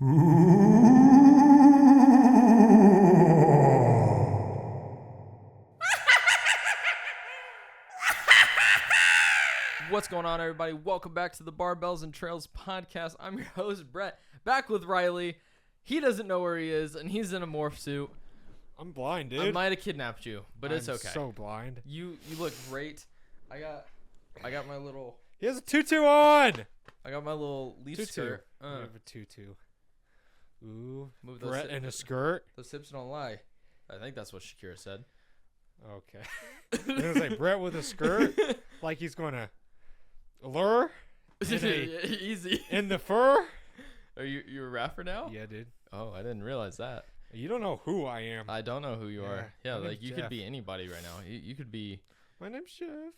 What's going on, everybody? Welcome back to the Barbells and Trails podcast. I'm your host, Bret, back with Riley. He doesn't know where he is, and he's in a morph suit. I'm blind, dude. I might have kidnapped you, but it's okay. I'm so blind. You look great. I got my little... He has a tutu on! I got my little leaf Tutu. skirt. We have a tutu. Ooh, Move those Bret hips. in a skirt? Those hips don't lie. I think that's what Shakira said. Okay. It was like Bret with a skirt? Like he's going to lure? Easy. In the fur? Are you a rapper now? Yeah, dude. Oh, I didn't realize that. You don't know who I am. I don't know who you are. Yeah, my like name's you could Jeff. be anybody right now. You could be... My name's Jeff.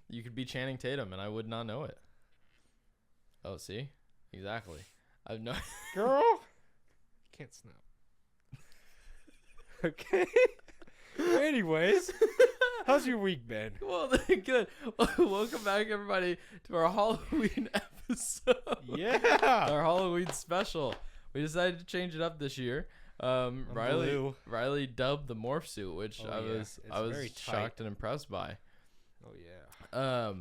You could be Channing Tatum, and I would not know it. Oh, see? Exactly. I've no... Girl? Can't snap. Okay. Anyways. How's your week been? Well, good. Welcome back, everybody, to our Halloween episode. Yeah. Our Halloween special. We decided to change it up this year. Riley dubbed the morph suit, which I was very shocked and impressed by. Oh, yeah.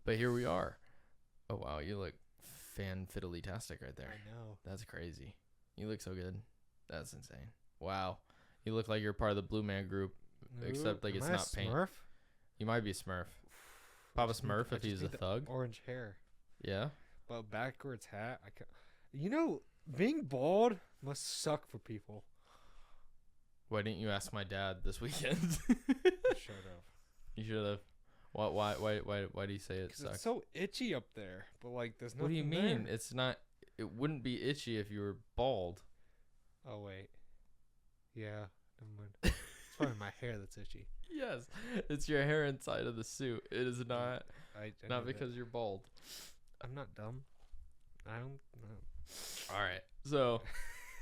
But here we are. Oh, wow. You look fan-fiddly-tastic right there. I know. That's crazy. You look so good. That's insane. Wow. You look like you're part of the Blue Man Group, except like it's not paint. Smurf? You might be a Smurf. Papa Smurf if he's a thug. Orange hair. Yeah. But backwards hat. You know, being bald must suck for people. Why didn't you ask my dad this weekend? Shut up. You should have. Why do you say it sucks? It's so itchy up there, but like there's nothing. What do you mean? there. It's not. It wouldn't be itchy if you were bald. Oh wait. Yeah. Never mind. It's probably my hair that's itchy. Yes, it's your hair inside of the suit. It is not. I Not know because that. you're bald. I'm not dumb. I don't know. All right. So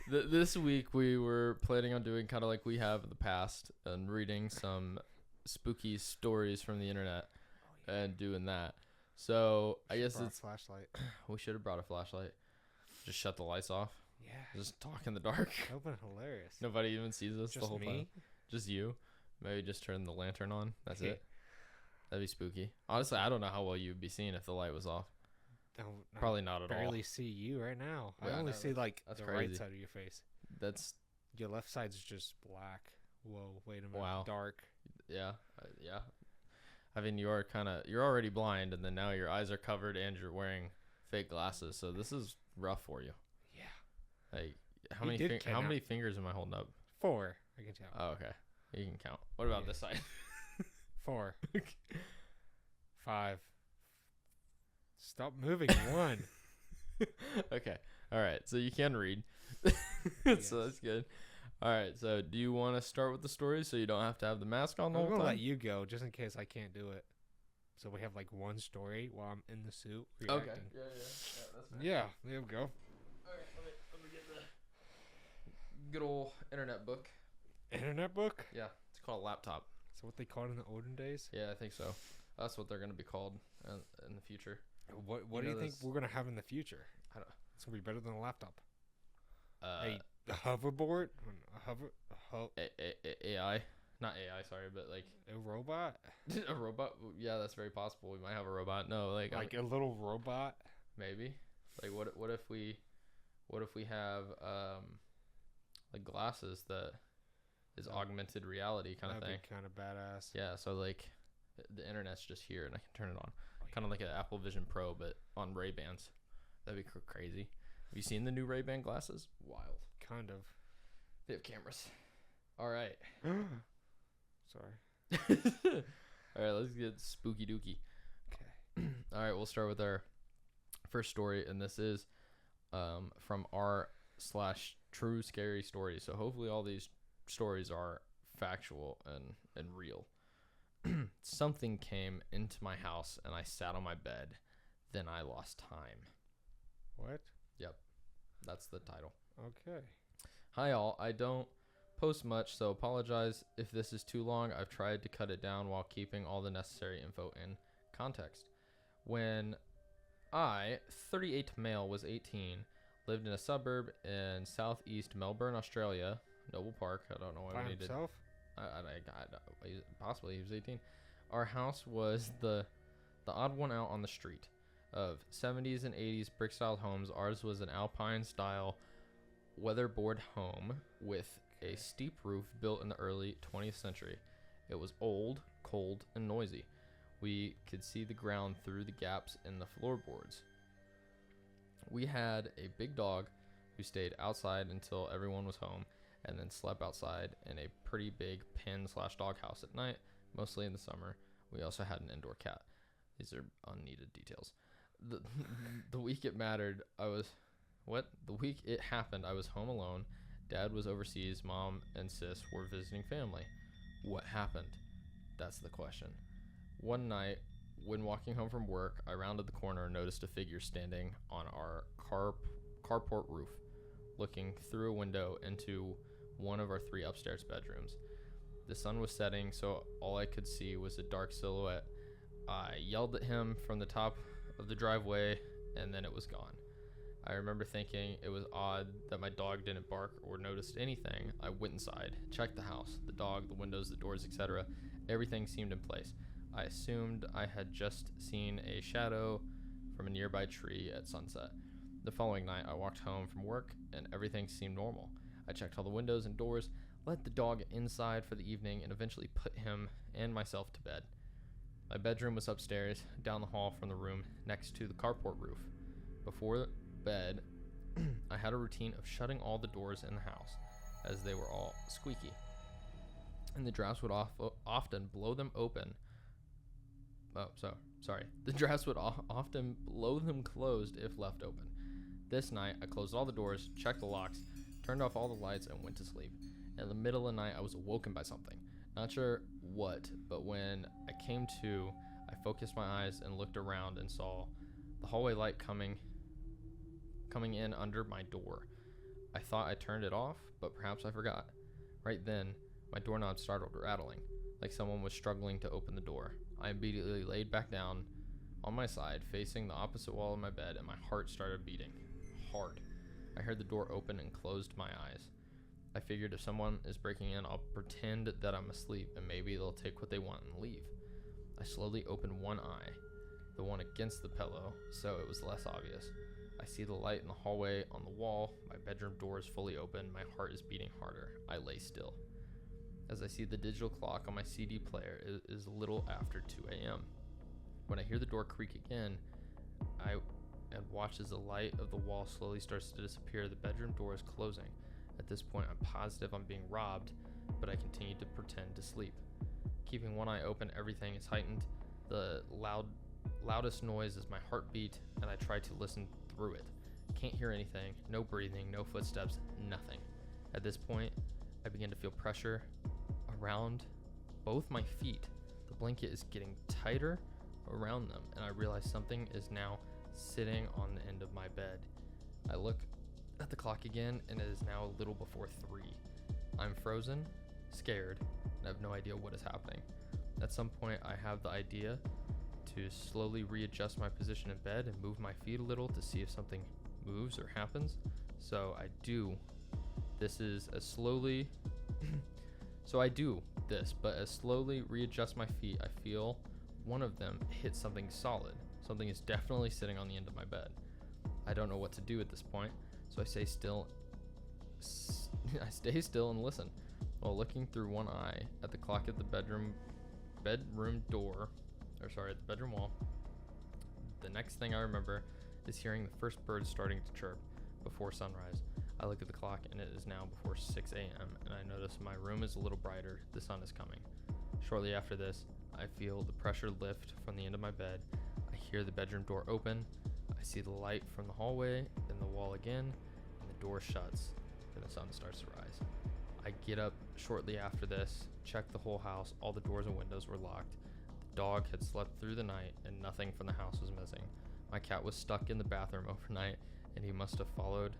this week we were planning on doing kind of like we have in the past and reading some spooky stories from the internet and doing that. So I guess Brought a it's flashlight. we should have brought a flashlight. Just shut the lights off. Yeah. Just talk in the dark. That would've been hilarious. Nobody even sees us Just the whole me? time. Just you. Maybe just turn the lantern on. That's Okay. it. That'd be spooky. Honestly, I don't know how well you'd be seen if the light was off. Probably not at all. Barely see you right now. Yeah, I only no, see like that's the crazy. right side of your face. That's Your left side's just black. Whoa, wait a minute. Wow. Dark. yeah. I mean, you're already blind, and then now your eyes are covered, and you're wearing fake glasses. So this is rough for you. Yeah. Like how He many did how many fingers am I holding up? 4. I can tell. Oh, okay. You can count. What about Yeah. this side? 4. 5. Stop moving. 1. Okay. All right. So you can read. Yes. So that's good. All right. So do you want to start with the story so you don't have to have the mask on the I'm whole gonna time? let you go just in case I can't do it. So we have like one story while I'm in the suit Okay. reacting. Yeah. That's fine. Yeah, there we go. All right. Let me get the good old internet book. Internet book? Yeah. It's called a laptop. Is that what they called in the olden days? Yeah, I think so. That's what they're going to be called in the future. What You do know you think this- we're gonna have in the future? I don't. It's gonna be better than a laptop. A Hoverboard? AI, not AI. Sorry, but like A robot? a robot. Yeah, that's very possible. We might have a robot. No, like Like a little robot? maybe. Like what if we have like glasses that is augmented reality kind of That'd thing. be kind of badass. Yeah, so like the internet's just here and I can turn it on. Oh, Kind of like an Apple Vision Pro, but on Ray-Bans. That'd be crazy. Have you seen the new Ray-Ban glasses? Wild. Kind of. They have cameras. All right. Sorry. All right, let's get spooky dooky. Okay. All right, we'll start with our first story, and this is from r/true scary stories. So hopefully all these stories are factual and real. Something came into my house, and I sat on my bed. Then I lost time. What? Yep, that's the title. Okay. Hi all, I don't post much, so apologize if this is too long. I've tried to cut it down while keeping all the necessary info in context. When I, 38 male, was 18, Lived in a suburb in southeast Melbourne, Australia. Noble Park. I don't know why By we needed. himself? Possibly he was 18. Our house was the odd one out on the street. Of 70s and 80s brick style homes, ours was an alpine style weatherboard home with a steep roof built in the early 20th century. It was old, cold, and noisy. We could see the ground through the gaps in the floorboards. We had a big dog who stayed outside until everyone was home and then slept outside in a pretty big pen/dog house at night, mostly in the summer. We also had an indoor cat. These are unneeded details. The week it mattered, the week it happened, I was home alone. Dad was overseas. Mom and sis were visiting family. What happened? That's the question. One night, when walking home from work, I rounded the corner and noticed a figure standing on our carport roof, looking through a window into one of our 3 upstairs bedrooms. The sun was setting, so all I could see was a dark silhouette. I yelled at him from the top of the driveway, and then it was gone. I remember thinking it was odd that my dog didn't bark or noticed anything. I went inside, checked the house, the dog, the windows, the doors, etc. Everything seemed in place. I assumed I had just seen a shadow from a nearby tree at sunset. The following night, I walked home from work, and everything seemed normal. I checked all the windows and doors, let the dog inside for the evening, and eventually put him and myself to bed. My bedroom was upstairs, down the hall from the room next to the carport roof. Before bed, I had a routine of shutting all the doors in the house, as they were all squeaky, and the drafts would often blow them open. The drafts would often blow them closed if left open. This night, I closed all the doors, checked the locks, turned off all the lights, and went to sleep. In the middle of the night, I was awoken by something. Not sure what, but when I came to, I focused my eyes and looked around and saw the hallway light coming in under my door. I thought I turned it off, but perhaps I forgot. Right then, my doorknob started rattling, like someone was struggling to open the door. I immediately laid back down on my side, facing the opposite wall of my bed, and my heart started beating hard. I heard the door open and closed my eyes. I figured if someone is breaking in, I'll pretend that I'm asleep, and maybe they'll take what they want and leave. I slowly opened one eye, the one against the pillow, so it was less obvious. I see the light in the hallway on the wall. My bedroom door is fully open. My heart is beating harder. I lay still. As I see the digital clock on my CD player, it is a little after 2 a.m. When I hear the door creak again, and watch as the light of the wall slowly starts to disappear. The bedroom door is closing. At this point, I'm positive I'm being robbed, but I continue to pretend to sleep. Keeping one eye open, everything is heightened. The loudest noise is my heartbeat, and I try to listen through it. Can't hear anything, no breathing, no footsteps, nothing. At this point, I begin to feel pressure around both my feet. The blanket is getting tighter around them, and I realize something is now sitting on the end of my bed. I look at the clock again, and it is now a little before 3. I'm frozen, scared, and I have no idea what is happening. At some point, I have the idea to slowly readjust my position in bed and move my feet a little to see if something moves or happens. So I do. This is as slowly but as slowly readjust my feet, I feel one of them hit something solid. Something is definitely sitting on the end of my bed. I don't know what to do at this point, so I stay still and listen, while looking through one eye at the clock at the bedroom wall. The next thing I remember is hearing the first bird starting to chirp before sunrise. I look at the clock, and it is now before 6 a.m., and I notice my room is a little brighter. The sun is coming. Shortly after this, I feel the pressure lift from the end of my bed. I hear the bedroom door open. I see the light from the hallway and the wall again, and the door shuts, and the sun starts to rise. I get up shortly after this, check the whole house. All the doors and windows were locked. The dog had slept through the night, and nothing from the house was missing. My cat was stuck in the bathroom overnight, and he must have followed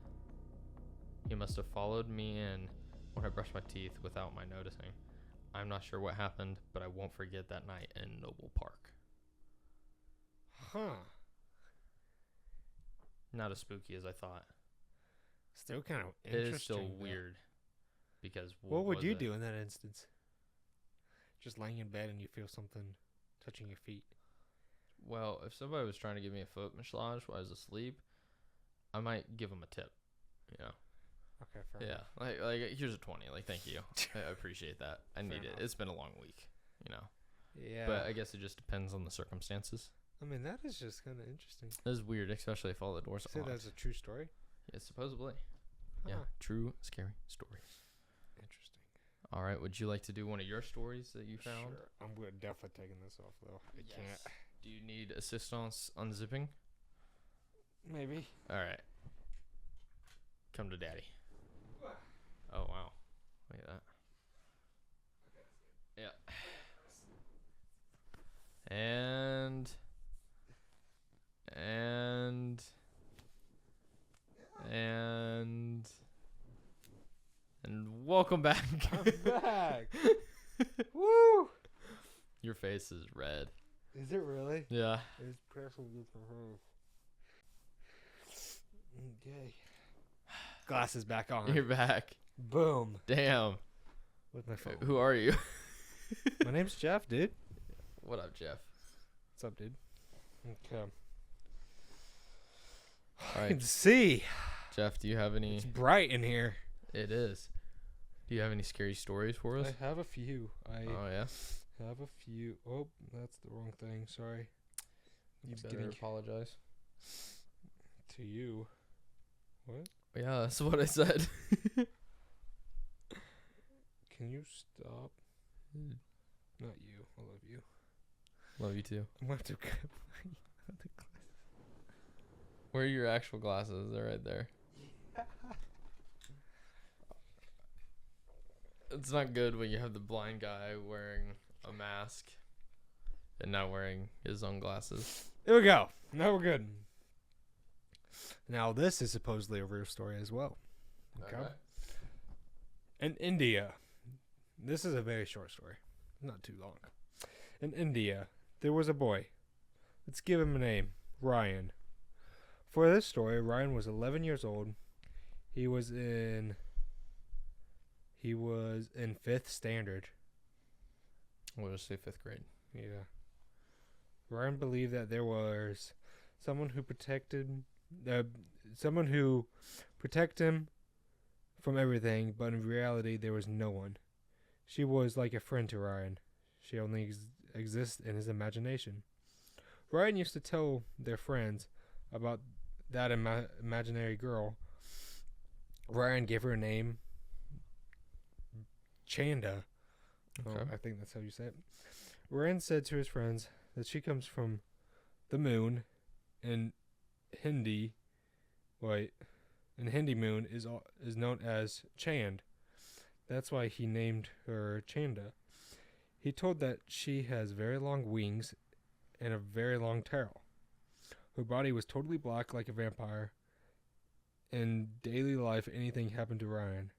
me in when I brushed my teeth without my noticing. I'm not sure what happened, but I won't forget that night in Noble Park. Huh. Not as spooky as I thought. Still kind of It interesting. is still though. weird because What would was you it? do in that instance? Just laying in bed and you feel something touching your feet. Well, if somebody was trying to give me a foot massage while I was asleep, I might give them a tip. You know. Okay, fair Yeah, like here's a 20. Like, thank you. I appreciate that. I need it. enough. It's been a long week, you know. Yeah. But I guess it just depends on the circumstances. I mean, that is just kind of interesting. It is weird, especially if all the doors Say are locked. that's a true story? Yeah, supposedly. Yeah, Huh. true scary stories. Interesting. All right, would you like to do one of your stories that you found? Sure. I'm definitely taking this off, though. I can't. Do you need assistance unzipping? Maybe. All right. Come to daddy. Oh, wow. Look at that. Yeah. And welcome back. I'm back. Woo! Your face is red. Is it really? Yeah. It's pressing against my face. Okay. Glasses back on. You're back. Boom. Damn. With my phone. Who are you? My name's Jeff, dude. What up, Jeff? What's up, dude? Okay. All I can right, see. Jeff, do you have any? It's bright in here. It is. Do you have any scary stories for us? I have a few. Oh, yeah? Have a few. Oh, that's the wrong thing. Sorry. You Just better getting apologize. to you. What? Yeah, that's what I said. Can you stop? Not you. I love you. Love you too. I'm going to have to. Where are your actual glasses? They're right there. It's not good when you have the blind guy wearing a mask and not wearing his own glasses. There we go. Now we're good. Now this is supposedly a real story as well. Okay. In India, this is a very short story. Not too long. In India, there was a boy. Let's give him a name. Ryan. For this story, Ryan was 11 years old. He was in 5th standard. We'll just say 5th grade. Yeah. Ryan believed that there was someone who protected him from everything, but in reality there was no one. She was like a friend to Ryan. She only exists in his imagination. Ryan used to tell their friends about that imaginary girl. Ryan gave her a name, Chanda. Okay. Oh, I think that's how you say it. Ryan said to his friends that she comes from the moon, and Hindi moon is known as Chand. That's why he named her Chanda. He told that she has very long wings and a very long tail. Her body was totally black like a vampire. In daily life, anything happened to Ryan.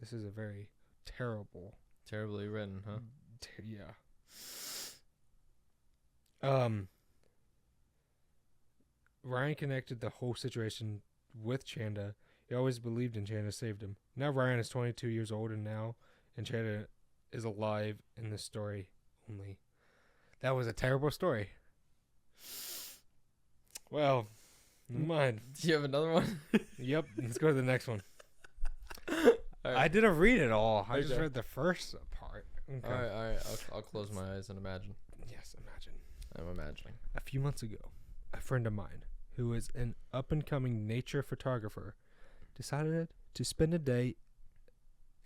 This is a very terrible. Terribly written, huh? Yeah. Ryan connected the whole situation with Chanda. He always believed in Chanda saved him. Now Ryan is 22 years old and Chanda is alive in the story only. That was a terrible story. Well, never mind. Do you have another one? Yep, let's go to the next one. All I right. didn't read it all. I just Okay. read the first part. Okay. All right. I'll close my eyes and imagine. Yes, imagine. I'm imagining. A few months ago, a friend of mine, who is an up-and-coming nature photographer, decided to spend a day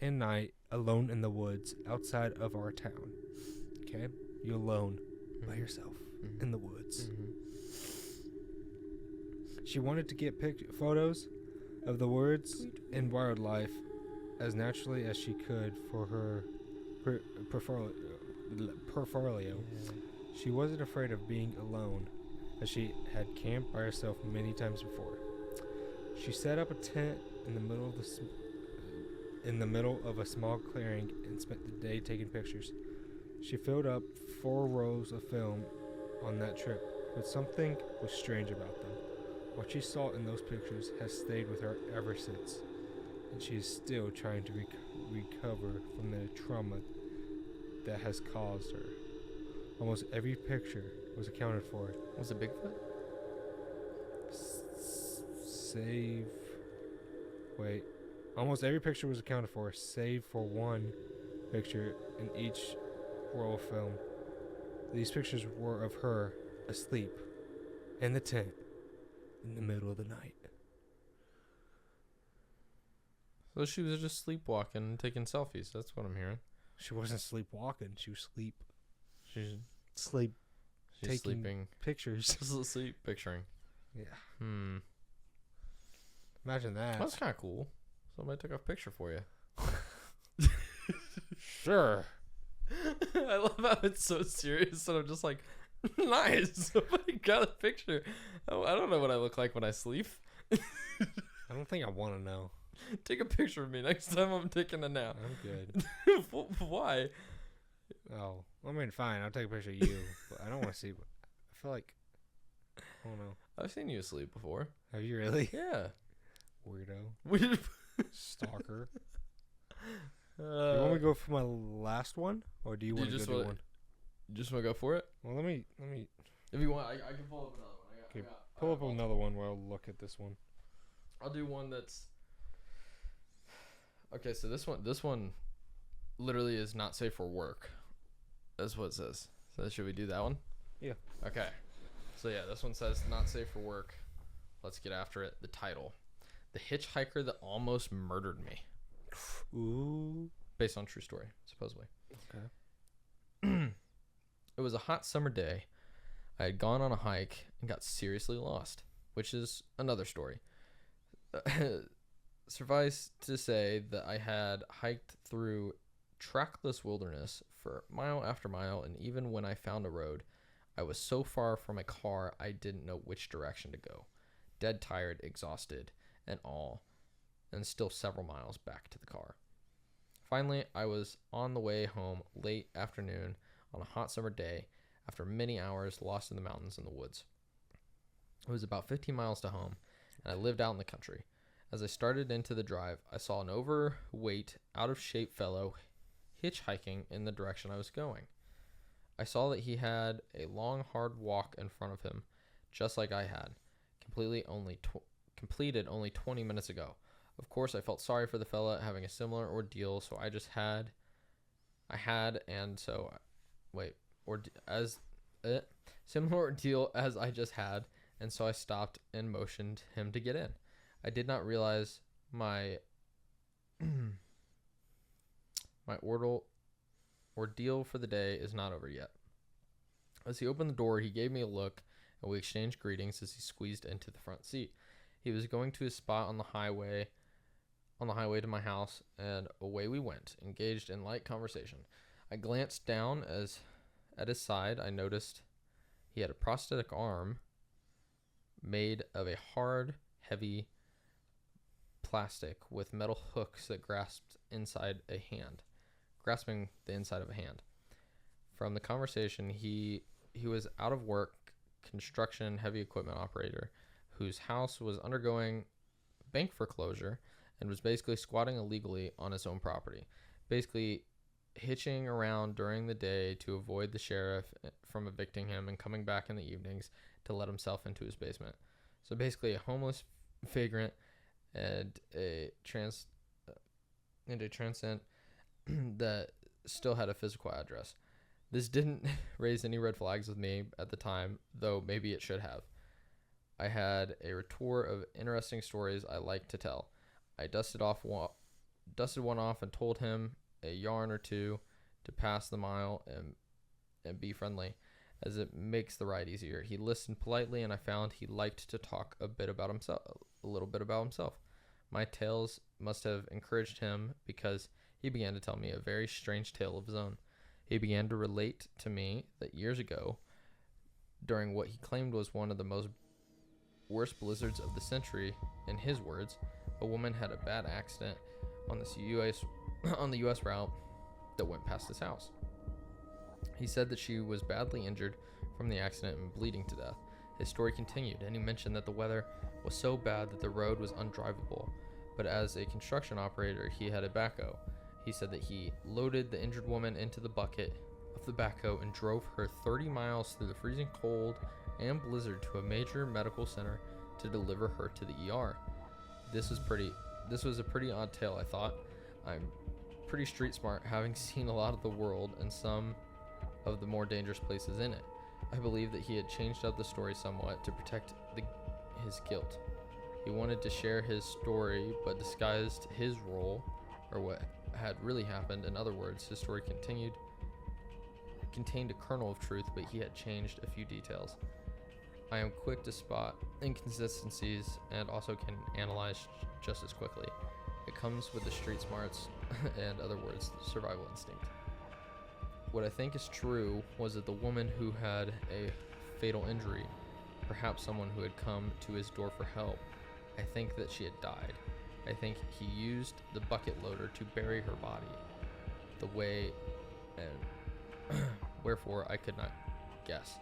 and night alone in the woods outside of our town. Okay? You're alone by yourself in the woods. She wanted to get photos of the woods and wildlife as naturally as she could for her portfolio. She wasn't afraid of being alone, as she had camped by herself many times before. She set up a tent in the middle of a small clearing and spent the day taking pictures. She filled up 4 rolls of film on that trip, but something was strange about them. What she saw in those pictures has stayed with her ever since, and she is still trying to recover from the trauma that has caused her. Almost every picture was accounted for. Was it Bigfoot? Almost every picture was accounted for, save for one picture in each roll of film. These pictures were of her asleep in the tent in the middle of the night. So she was just sleepwalking and taking selfies. That's what I'm hearing. She wasn't sleepwalking. She was She's taking sleeping. pictures. Sleep picturing. Yeah. Imagine that. That's kind of cool. Somebody took a picture for you. Sure. I love how it's so serious, and I'm just like, nice. Somebody got a picture. Oh, I don't know what I look like when I sleep. I don't think I want to know. Take a picture of me next time I'm taking a nap. I'm good. Why? Oh, I mean, fine. I'll take a picture of you, but I don't want to see. I feel like, I don't know. I've seen you asleep before. Have you really? Yeah. Weirdo. Stalker. You want me to go for my last one, or do you want to go do one? You just want to go for it? Well, let me. If you want, I can pull up another one. Okay, pull up another one while I'll look at this one. I'll do one that's. Okay, so this one, literally is not safe for work. That's what it says. So should we do that one? Yeah. Okay. So yeah, this one says not safe for work. Let's get after it. The title: The Hitchhiker That Almost Murdered Me. Ooh. Based on true story, supposedly. Okay. It was a hot summer day. I had gone on a hike and got seriously lost, which is another story. Suffice to say that I had hiked through trackless wilderness for mile after mile, and even when I found a road, I was so far from a car I didn't know which direction to go. Dead tired, exhausted, and all, and still several miles back to the car. Finally, I was on the way home late afternoon on a hot summer day after many hours lost in the mountains and the woods. It was about 15 miles to home, and I lived out in the country. As I started into the drive, I saw an overweight, out-of-shape fellow hitchhiking in the direction I was going. I saw that he had a long, hard walk in front of him, just like I had, completed only 20 minutes ago. Of course, I felt sorry for the fella having a similar ordeal, so similar ordeal as I just had, and so I stopped and motioned him to get in. I did not realize my ordeal for the day is not over yet. As he opened the door, he gave me a look, and we exchanged greetings as he squeezed into the front seat. He was going to his spot on the highway to my house, and away we went, engaged in light conversation. I glanced down as at his side. I noticed he had a prosthetic arm made of a hard, heavy plastic with metal hooks that grasping the inside of a hand. From the conversation, he was out of work, construction heavy equipment operator, whose house was undergoing bank foreclosure and was basically squatting illegally on his own property, basically hitching around during the day to avoid the sheriff from evicting him and coming back in the evenings to let himself into his basement. So basically a homeless vagrant and a transient that still had a physical address. This didn't raise any red flags with me at the time, though maybe it should have. I had a retour of interesting stories I like to tell. I dusted one off and told him a yarn or two to pass the mile and be friendly, as it makes the ride easier. He listened politely, and I found he liked to talk a little bit about himself. My tales must have encouraged him, because he began to tell me a very strange tale of his own. He began to relate to me that years ago, during what he claimed was one of the worst blizzards of the century, in his words, a woman had a bad accident on the U.S. route that went past his house. He said that she was badly injured from the accident and bleeding to death, His story continued, and he mentioned that the weather was so bad that the road was undrivable. But as a construction operator, he had a backhoe. He said that he loaded the injured woman into the bucket of the backhoe and drove her 30 miles through the freezing cold and blizzard to a major medical center to deliver her to the ER. This was a pretty odd tale, I thought. I'm pretty street smart, having seen a lot of the world and some of the more dangerous places in it. I believe that he had changed up the story somewhat to protect his guilt. He wanted to share his story, but disguised his role, or what had really happened. In other words, his story contained a kernel of truth, but he had changed a few details. I am quick to spot inconsistencies and also can analyze just as quickly. It comes with the street smarts, and other words, survival instinct. What I think is true was that the woman who had a fatal injury, perhaps someone who had come to his door for help, I think that she had died. I think he used the bucket loader to bury her body. The way and wherefore I could not guess.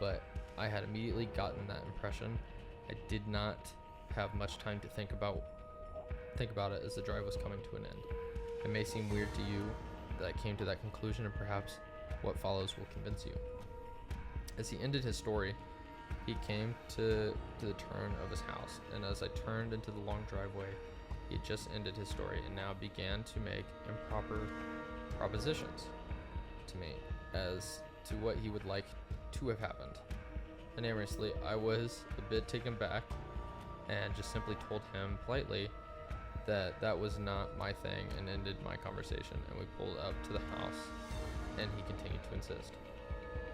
But I had immediately gotten that impression. I did not have much time to think about it as the drive was coming to an end. It may seem weird to you that I came to that conclusion, and perhaps what follows will convince you. As he ended his story, he came to the turn of his house, and as I turned into the long driveway, he had just ended his story and now began to make improper propositions to me as to what he would like to have happened. Unanimously, I was a bit taken back and just simply told him politely that was not my thing and ended my conversation, and we pulled up to the house and he continued to insist.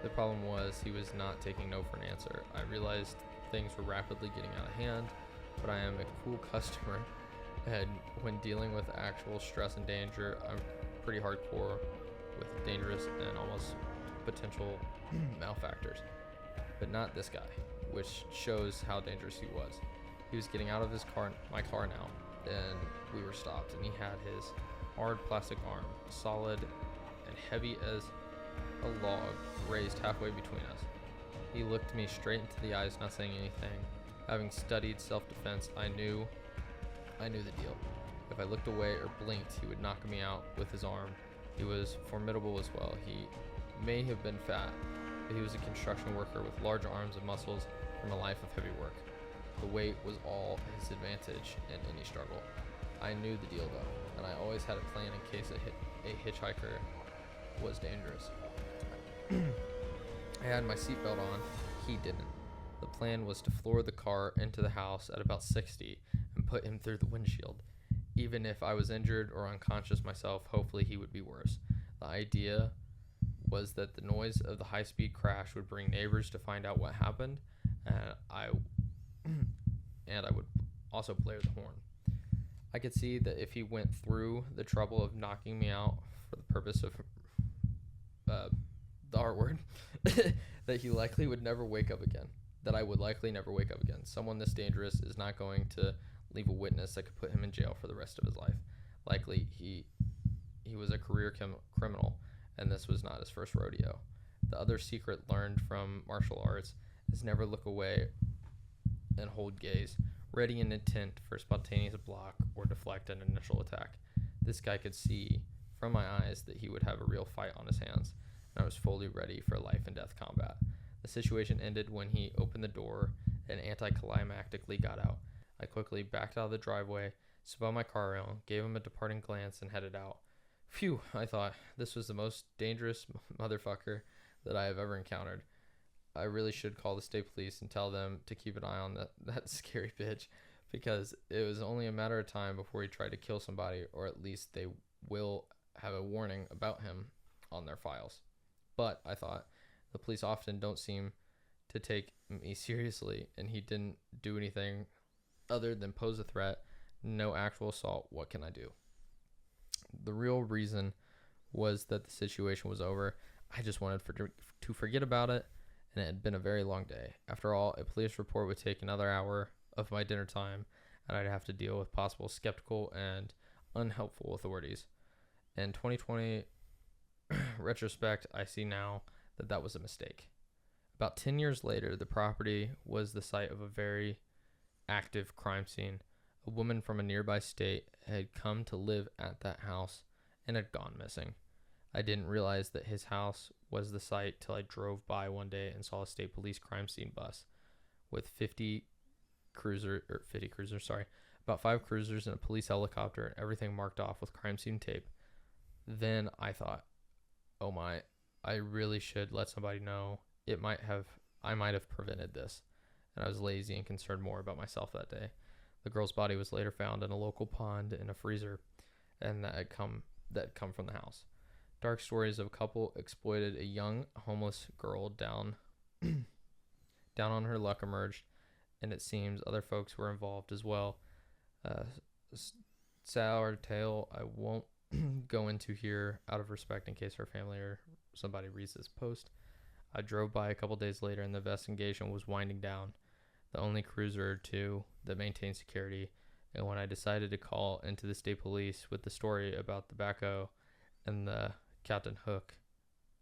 The problem was he was not taking no for an answer. I realized things were rapidly getting out of hand, but I am a cool customer, and when dealing with actual stress and danger, I'm pretty hardcore with dangerous and almost potential malfactors. But not this guy, which shows how dangerous he was. He was getting out of my car now, and we were stopped, and he had his hard plastic arm, solid and heavy as a log, raised halfway between us. He looked me straight into the eyes, not saying anything. Having studied self-defense, I knew the deal. If I looked away or blinked, he would knock me out with his arm. He was formidable as well. He may have been fat, but he was a construction worker with large arms and muscles from a life of heavy work. The weight was all his advantage in any struggle. I knew the deal though, and I always had a plan in case a hitchhiker was dangerous. I had my seatbelt on, he didn't. The plan was to floor the car into the house at about 60 and put him through the windshield. Even if I was injured or unconscious myself, hopefully he would be worse. The idea was that the noise of the high-speed crash would bring neighbors to find out what happened, and I would also blare the horn. I could see that if he went through the trouble of knocking me out for the purpose of the R word, that he likely would never wake up again. That I would likely never wake up again. Someone this dangerous is not going to leave a witness that could put him in jail for the rest of his life. Likely he was a career criminal, and this was not his first rodeo. The other secret learned from martial arts is never look away and hold gaze, ready and intent for spontaneous block or deflect an initial attack. This guy could see from my eyes that he would have a real fight on his hands, and I was fully ready for life and death combat. The situation ended when he opened the door and anticlimactically got out. I quickly backed out of the driveway, spun my car around, gave him a departing glance, and headed out. Phew, I thought, this was the most dangerous motherfucker that I have ever encountered. I really should call the state police and tell them to keep an eye on that scary bitch, because it was only a matter of time before he tried to kill somebody, or at least they will have a warning about him on their files. But, I thought, the police often don't seem to take me seriously, and he didn't do anything other than pose a threat. No actual assault. What can I do? The real reason was that the situation was over. I just wanted to forget about it, and it had been a very long day. After all, a police report would take another hour of my dinner time, and I'd have to deal with possible skeptical and unhelpful authorities. In 2020 retrospect, I see now that was a mistake. About 10 years later, the property was the site of a very active crime scene. A woman from a nearby state had come to live at that house and had gone missing. I didn't realize that his house was the site till I drove by one day and saw a state police crime scene bus with 50 cruisers, about 5 cruisers and a police helicopter and everything marked off with crime scene tape. Then I thought, oh my, I really should let somebody know. I might have prevented this. And I was lazy and concerned more about myself that day. The girl's body was later found in a local pond in a freezer, and that had come from the house. Dark stories of a couple exploited a young homeless girl down on her luck emerged, and it seems other folks were involved as well. Sour tale I won't go into here out of respect in case her family or somebody reads this post. I drove by a couple days later and the investigation was winding down. The only cruiser or two that maintained security, and when I decided to call into the state police with the story about the backhoe and the Captain Hook,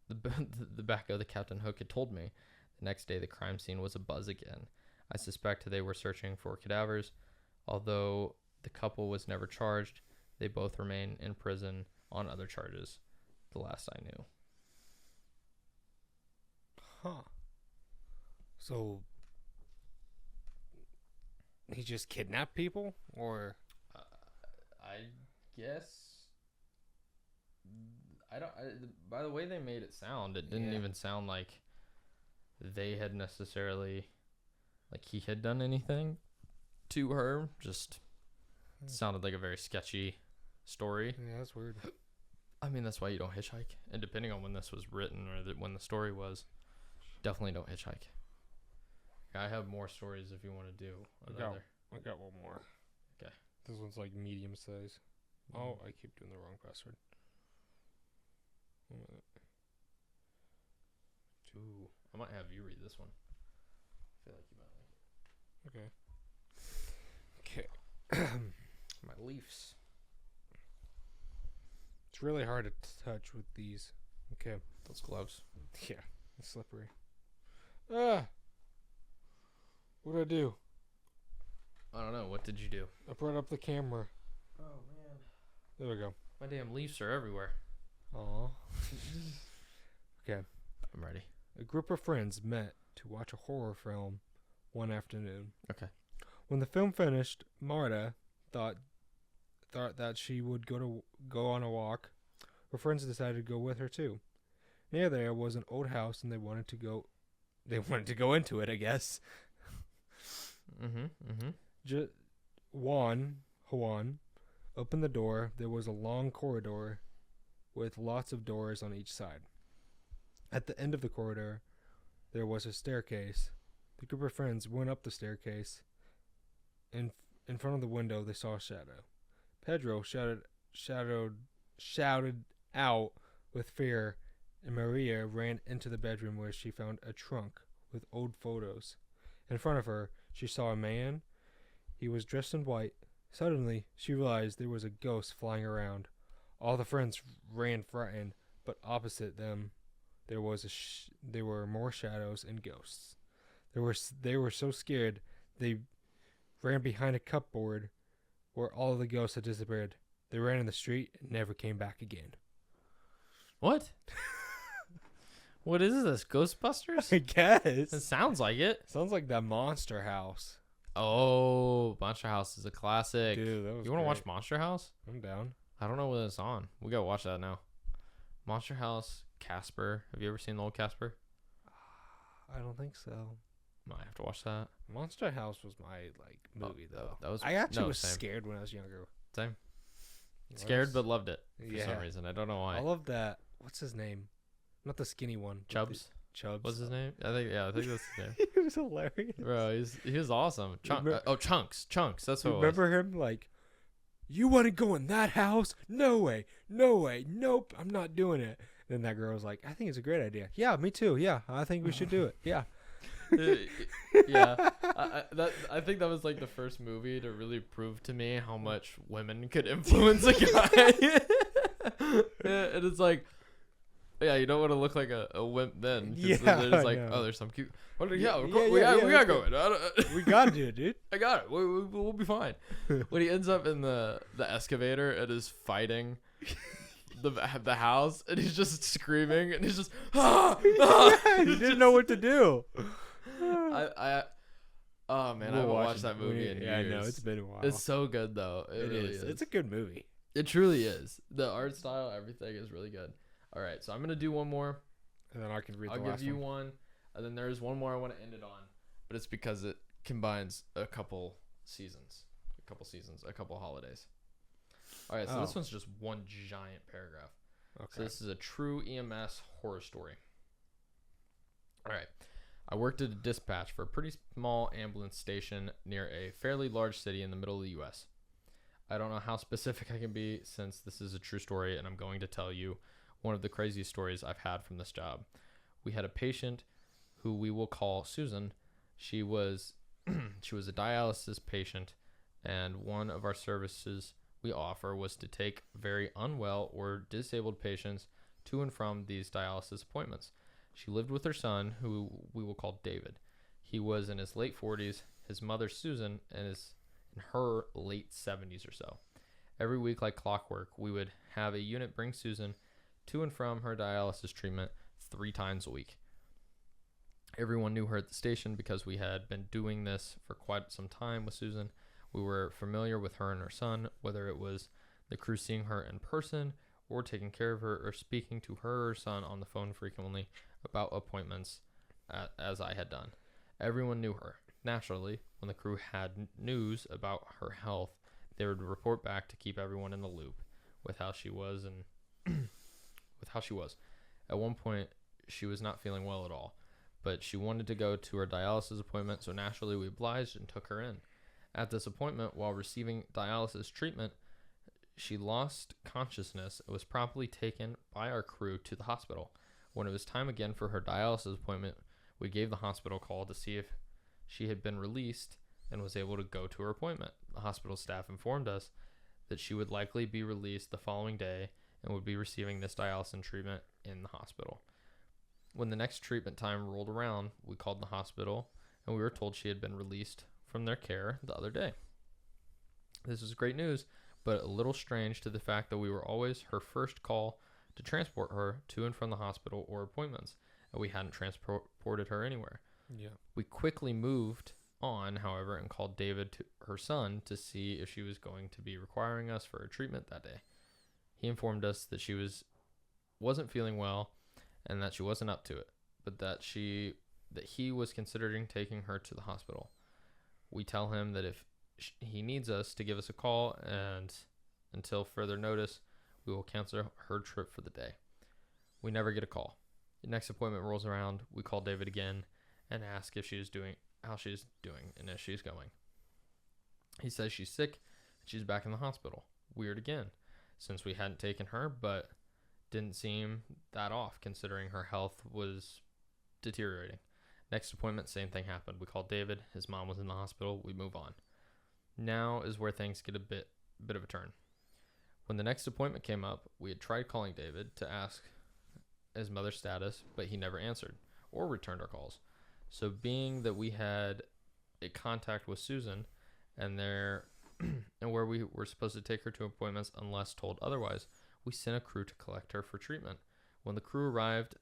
the backhoe the Captain Hook had told me, the next day the crime scene was abuzz again. I suspect they were searching for cadavers. Although the couple was never charged, they both remain in prison on other charges, the last I knew. Huh. So he just kidnapped people, or I guess by the way they made it sound, it didn't even sound like they had necessarily, like he had done anything to her. Just sounded like a very sketchy story. Yeah, that's weird. I mean, that's why you don't hitchhike. And depending on when this was written or when the story was, definitely don't hitchhike. I have more stories if you want to do another. I got one more. Okay. This one's like medium size. Oh, I keep doing the wrong password. Ooh, I might have you read this one. I feel like you might like it. Okay. My Leafs. It's really hard to touch with these. Okay. Those gloves. Yeah, it's slippery. Ah! What did I do? I don't know. What did you do? I brought up the camera. Oh, man. There we go. My damn Leafs are everywhere. Aw. Okay. I'm ready. A group of friends met to watch a horror film one afternoon. Okay. When the film finished, Marta thought that she would go on a walk. Her friends decided to go with her too. Near there was an old house, and they wanted to go into it, I guess. Juan opened the door. There was a long corridor with lots of doors on each side. At the end of the corridor, there was a staircase. The group of friends went up the staircase. In front of the window, they saw a shadow. Pedro shouted out with fear, and Maria ran into the bedroom where she found a trunk with old photos. In front of her, she saw a man. He was dressed in white. Suddenly, she realized there was a ghost flying around. All the friends ran frightened, but opposite them, there were more shadows and ghosts. They were so scared, they ran behind a cupboard where all of the ghosts had disappeared. They ran in the street and never came back again. What? What is this? Ghostbusters? I guess. It sounds like it. Sounds like that Monster House. Oh, Monster House is a classic. Dude, that was You want to watch Monster House? I'm down. I don't know what it's on. We gotta watch that now. Monster House, Casper. Have you ever seen the old Casper? I don't think so. Might have to watch that. Monster House was my movie though. That was. I actually was same. scared when I was younger. Same. Scared but loved it for some reason. I don't know why. I love that. What's his name? Not the skinny one. Chubbs. Chubbs. What's his name? I think that's his name. He was hilarious. Bro, he was awesome. Chunks. That's what Remember him you want to go in that house? No way. Nope. I'm not doing it. Then that girl was like, I think it's a great idea. Yeah, me too. Yeah, I think we should do it. Yeah. Yeah. I think that was the first movie to really prove to me how much women could influence a guy. And it's Yeah, you don't want to look like a wimp then. Yeah, There's like, I know. oh, there's some cute. What, Yeah, we yeah, gotta let's go. In. We got you, dude. I got it. We'll be fine. When he ends up in the excavator and is fighting the house, and he's just screaming, and he's just He didn't know what to do. Oh man, I haven't watched that movie in years. Yeah, I know, it's been a while. It's so good though. It really is. is. It's a good movie. It truly is. The art style, everything is really good. All right, so I'm gonna do one more. And then I can read I'll the give last you one. one, and then there's one more I want to end it on, but it's because it combines a couple seasons, a couple holidays. All right, so this one's just one giant paragraph. Okay. So this is a true EMS horror story. All right. I worked at a dispatch for a pretty small ambulance station near a fairly large city in the middle of the U.S. I don't know how specific I can be since this is a true story, and I'm going to tell you one of the craziest stories I've had from this job. We had a patient who we will call Susan. She was she was a dialysis patient, and one of our services we offer was to take very unwell or disabled patients to and from these dialysis appointments. She lived with her son, who we will call David. He was in his late 40s, his mother Susan is in her late 70s or so. Every week, like clockwork, we would have a unit bring Susan to and from her dialysis treatment 3 times a week. Everyone knew her at the station because we had been doing this for quite some time with Susan. We were familiar with her and her son, whether it was the crew seeing her in person or taking care of her or speaking to her or son on the phone frequently about appointments, as I had done. Everyone knew her. Naturally, when the crew had news about her health, they would report back to keep everyone in the loop with how she was and At one point, she was not feeling well at all, but she wanted to go to her dialysis appointment, so naturally we obliged and took her in. At this appointment, while receiving dialysis treatment, she lost consciousness and was promptly taken by our crew to the hospital. When it was time again for her dialysis appointment, we gave the hospital a call to see if she had been released and was able to go to her appointment. The hospital staff informed us that she would likely be released the following day and would be receiving this dialysis treatment in the hospital. When the next treatment time rolled around, we called the hospital and we were told she had been released from their care the other day. This was great news, but a little strange to the fact that we were always her first call to transport her to and from the hospital or appointments, and we hadn't transported her anywhere. Yeah. We quickly moved on, however, and called David, her son, to see if she was going to be requiring us for a treatment that day. He informed us that she wasn't feeling well and that she wasn't up to it, but that he was considering taking her to the hospital. We tell him that if he needs us to give us a call, and until further notice, we will cancel her trip for the day. We never get a call. The next appointment rolls around. We call David again and ask if how she's doing, and if she's going. He says she's sick and she's back in the hospital. Weird again, since we hadn't taken her, but didn't seem that off considering her health was deteriorating. Next appointment, same thing happened. We called David. His mom was in the hospital. We move on. Now is where things get a bit of a turn. When the next appointment came up, we had tried calling David to ask his mother's status, but he never answered or returned our calls. So being that we had a contact with Susan and where we were supposed to take her to appointments unless told otherwise, we sent a crew to collect her for treatment. When the crew arrived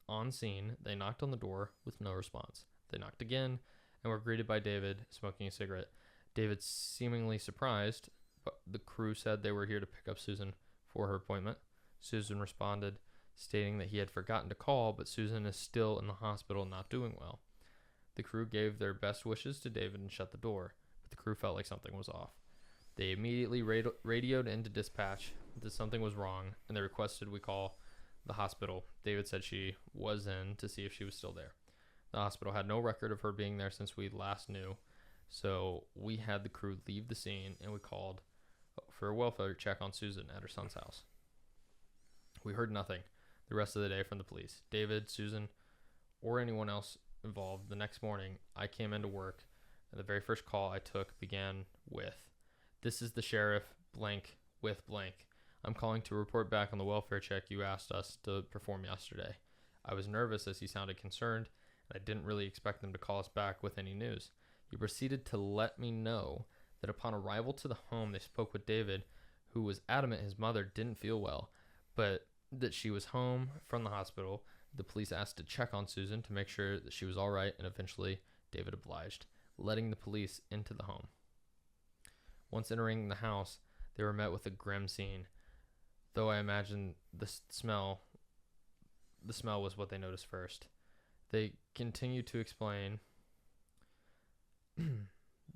on scene, they knocked on the door with no response. They knocked again and were greeted by David smoking a cigarette. David seemingly surprised, but the crew said they were here to pick up Susan for her appointment. Susan responded, stating that he had forgotten to call, but Susan is still in the hospital not doing well. The crew gave their best wishes to David and shut the door, but the crew felt like something was off. They immediately radioed into dispatch that something was wrong, and they requested we call the hospital. David said she was in to see if she was still there. The hospital had no record of her being there since we last knew, so we had the crew leave the scene, and we called for a welfare check on Susan at her son's house. We heard nothing the rest of the day from the police, David, Susan, or anyone else involved. The next morning, I came into work, and the very first call I took began with, "This is the sheriff, blank, with blank. I'm calling to report back on the welfare check you asked us to perform yesterday. I was nervous as he sounded concerned, and I didn't really expect them to call us back with any news. He proceeded to let me know that upon arrival to the home, they spoke with David, who was adamant his mother didn't feel well, but that she was home from the hospital. The police asked to check on Susan to make sure that she was all right, and eventually David obliged, letting the police into the home. Once entering the house, they were met with a grim scene, though I imagine the smell was what they noticed first. They continued to explain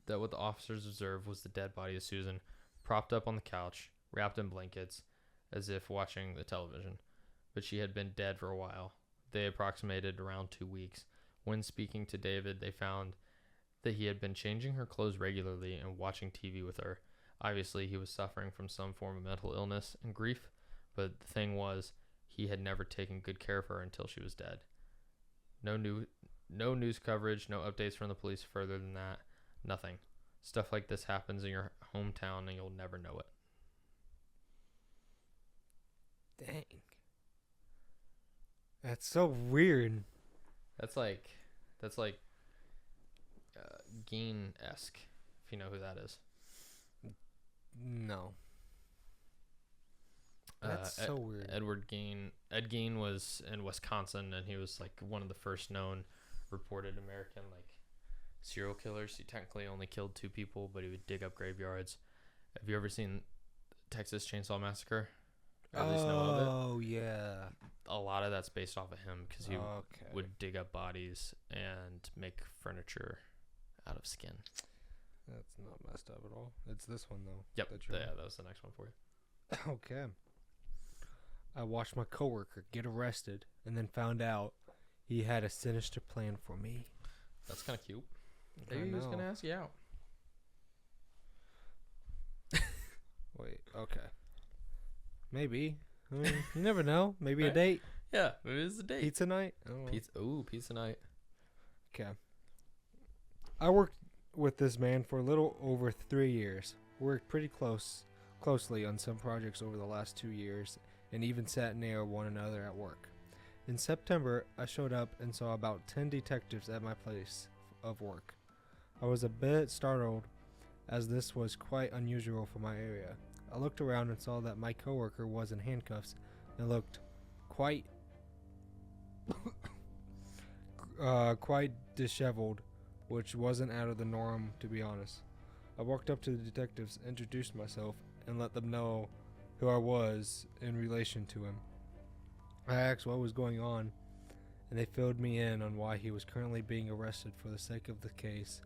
that what the officers observed was the dead body of Susan, propped up on the couch, wrapped in blankets, as if watching the television. But she had been dead for a while. They approximated around 2 weeks. When speaking to David, they found that he had been changing her clothes regularly and watching TV with her. Obviously, he was suffering from some form of mental illness and grief, but the thing was, he had never taken good care of her until she was dead. No news coverage, no updates from the police further than that. Nothing. Stuff like this happens in your hometown and you'll never know it. Dang. That's so weird. That's like Gein-esque, if you know who that is. No. That's so weird. Ed Gein was in Wisconsin, and he was like one of the first known reported American like serial killers. He technically only killed 2 people, but he would dig up graveyards. Have you ever seen Texas Chainsaw Massacre? Or at least know of it? Oh, yeah. A lot of that's based off of him because he would dig up bodies and make furniture out of skin. That's not messed up at all. It's this one, though. Yep. That was the next one for you. Okay. I watched my coworker get arrested and then found out he had a sinister plan for me. That's kind of cute. Maybe he was going to ask you out. Wait, okay. Maybe. I mean, you never know. Maybe a date. Yeah, maybe it's a date. Pizza night? Pizza night. Okay. I worked with this man for a little over 3 years. Worked pretty closely on some projects over the last 2 years, and even sat near one another at work. In September, I showed up and saw about 10 detectives at my place of work. I was a bit startled, as this was quite unusual for my area. I looked around and saw that my coworker was in handcuffs and looked quite disheveled, which wasn't out of the norm, to be honest. I walked up to the detectives, introduced myself, and let them know who I was in relation to him. I asked what was going on, and they filled me in on why he was currently being arrested for the sake of the case.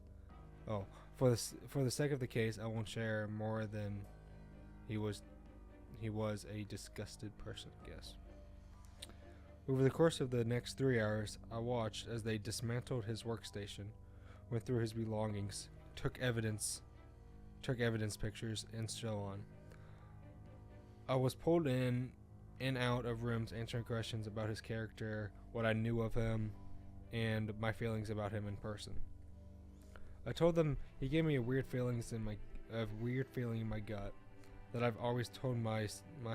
For the sake of the case, I won't share more than he was a disgusted person, I guess. Over the course of the next 3 hours, I watched as they dismantled his workstation, went through his belongings, took evidence pictures, and so on. I was pulled in and out of rooms answering questions about his character, what I knew of him, and my feelings about him in person. I told them he gave me a weird feeling in my gut that I've always told my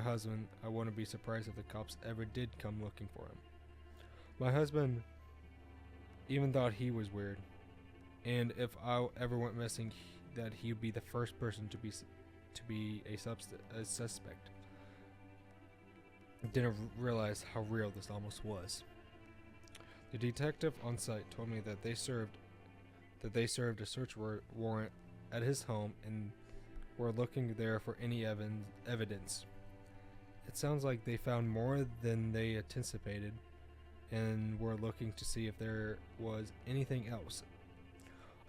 husband I wouldn't be surprised if the cops ever did come looking for him. My husband even thought he was weird, and if I ever went missing, that he would be the first person to be a suspect. I didn't realize how real this almost was. The detective on site told me that they served a search warrant at his home and were looking there for any evidence. It sounds like they found more than they anticipated and were looking to see if there was anything else.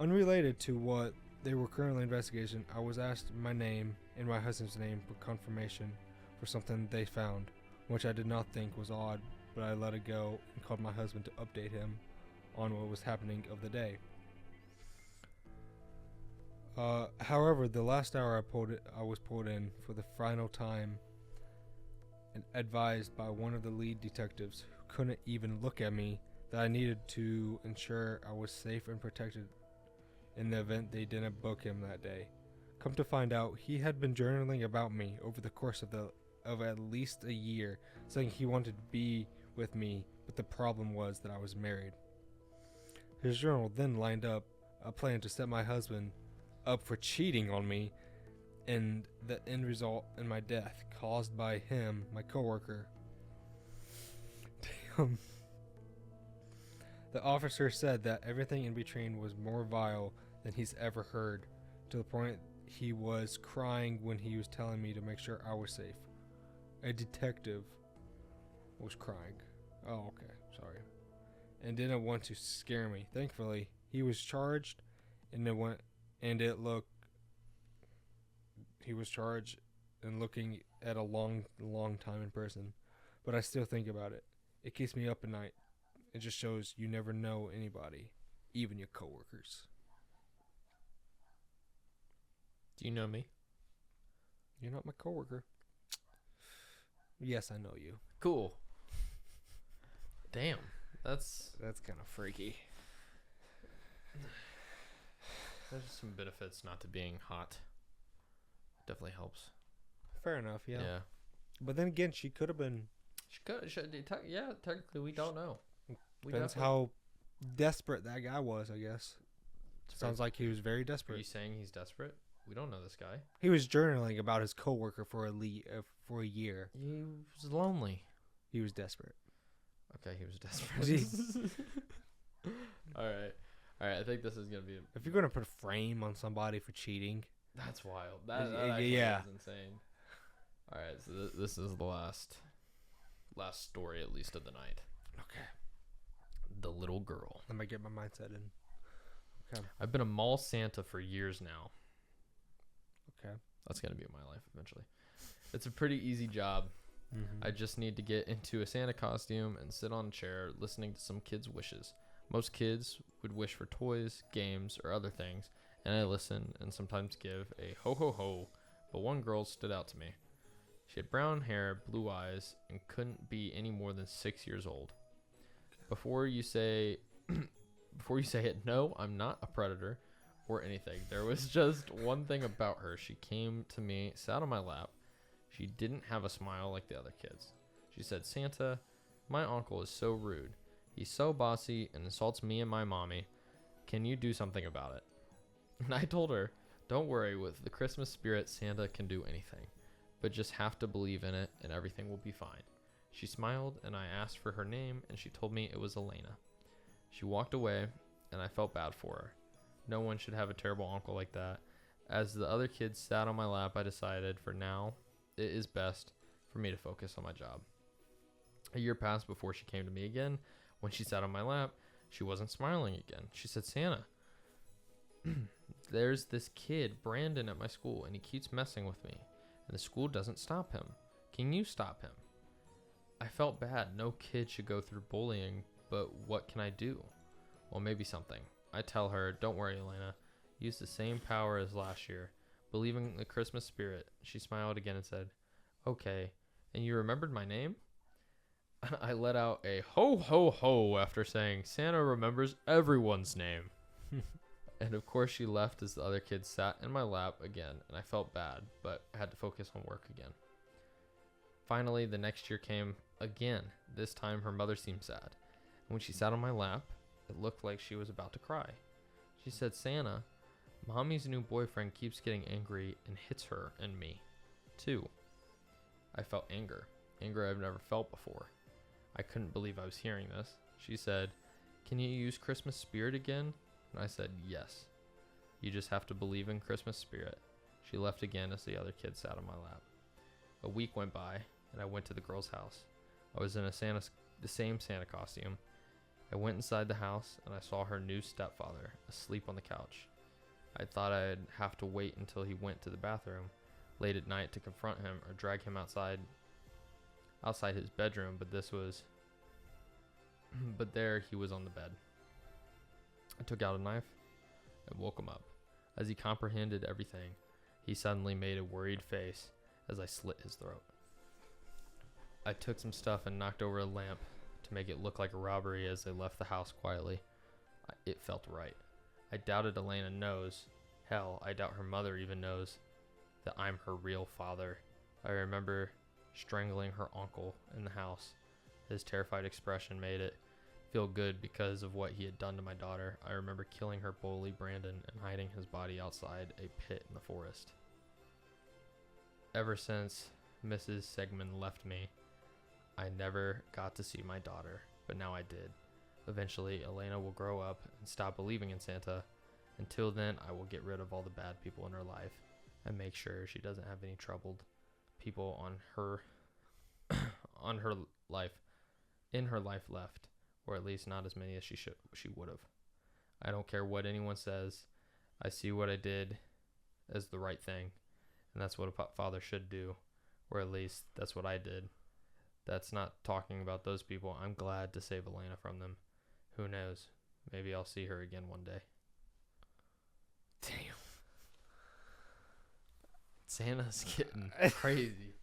Unrelated to what they were currently investigating, I was asked my name and my husband's name for confirmation for something they found, which I did not think was odd, but I let it go and called my husband to update him on what was happening of the day. However, the last hour I was pulled in for the final time and advised by one of the lead detectives who couldn't even look at me that I needed to ensure I was safe and protected in the event they didn't book him that day. Come to find out, he had been journaling about me over the course of of at least a year, saying he wanted to be with me, but the problem was that I was married. His journal then lined up a plan to set my husband up for cheating on me, and the end result in my death, caused by him, my coworker. Damn. The officer said that everything in between was more vile than he's ever heard, to the point he was crying when he was telling me to make sure I was safe. A detective was crying. Oh, okay, sorry. And didn't want to scare me. Thankfully, he was charged, and he was charged and looking at a long time in prison. But I still think about it. It keeps me up at night. It just shows you never know anybody, even your coworkers. Do you know me? You're not my coworker. Yes, I know you. Cool. Damn. That's kind of freaky. There's some benefits not to being hot. Definitely helps. Fair enough, yeah. Yeah. But then again, she could have been. Yeah, technically, we don't know. Depends how desperate that guy was, I guess. Sounds like he was very Are desperate. you saying he's desperate? We don't know this guy. He was journaling about his coworker for a year. He was lonely. He was desperate. Okay, he was desperate. All right. I think this is gonna be. If you're gonna put a frame on somebody for cheating, That's wild. That actually is insane. All right, so this is the last story, at least of the night. Okay. The little girl. Let me get my mindset in. Okay. I've been a mall Santa for years now. Okay. That's gonna be my life eventually. It's a pretty easy job. Mm-hmm. I just need to get into a Santa costume and sit on a chair listening to some kids' wishes. Most kids would wish for toys, games, or other things, and I listen and sometimes give a ho ho ho, but one girl stood out to me. She had brown hair, blue eyes, and couldn't be any more than 6 years old. Before you say it, no, I'm not a predator or anything. There was just one thing about her. She came to me, sat on my lap. She didn't have a smile like the other kids. She said, "Santa, my uncle is so rude. He's so bossy and insults me and my mommy. Can you do something about it?" And I told her, "Don't worry, with the Christmas spirit, Santa can do anything. But just have to believe in it and everything will be fine." She smiled and I asked for her name and she told me it was Elena. She walked away and I felt bad for her. No one should have a terrible uncle like that. As the other kids sat on my lap, I decided for now it is best for me to focus on my job. A year passed before she came to me again. When she sat on my lap, she wasn't smiling again. She said, "Santa, there's this kid, Brandon, at my school, and he keeps messing with me, and the school doesn't stop him. Can you stop him?" I felt bad. No kid should go through bullying, but what can I do? Well, maybe something. I tell her, "Don't worry, Elena. Use the same power as last year. Believe in the Christmas spirit." She smiled again and said, "Okay, and you remembered my name?" I let out a ho ho ho after saying, "Santa remembers everyone's name." And of course she left as the other kids sat in my lap again, and I felt bad, but I had to focus on work again. Finally, the next year came again. This time her mother seemed sad. And when she sat on my lap, it looked like she was about to cry. She said, "Santa, Mommy's new boyfriend keeps getting angry and hits her and me, too." I felt anger I've never felt before. I couldn't believe I was hearing this. She said, "Can you use Christmas spirit again?" And I said, "Yes. You just have to believe in Christmas spirit." She left again as the other kids sat on my lap. A week went by, and I went to the girl's house. I was in the same Santa costume. I went inside the house, and I saw her new stepfather asleep on the couch. I thought I'd have to wait until he went to the bathroom late at night to confront him or drag him outside his bedroom, but there he was on the bed. I took out a knife and woke him up. As he comprehended everything, he suddenly made a worried face as I slit his throat. I took some stuff and knocked over a lamp to make it look like a robbery as they left the house quietly. It felt right. I doubted Elena knows. Hell, I doubt her mother even knows that I'm her real father. I remember strangling her uncle in the house. His terrified expression made it feel good because of what he had done to my daughter. I remember killing her bully Brandon and hiding his body outside a pit in the forest. Ever since Mrs. Segman left me, I never got to see my daughter, but now I did. Eventually, Elena will grow up and stop believing in Santa. Until then, I will get rid of all the bad people in her life and make sure she doesn't have any troubled people on her on her life in her life left, or at least not as many as she would have. I don't care what anyone says. I see what I did as the right thing, and that's what a father should do, or at least that's what I did. That's not talking about those people. I'm glad to save Elena from them. Who knows? Maybe I'll see her again one day. Damn. Santa's getting crazy.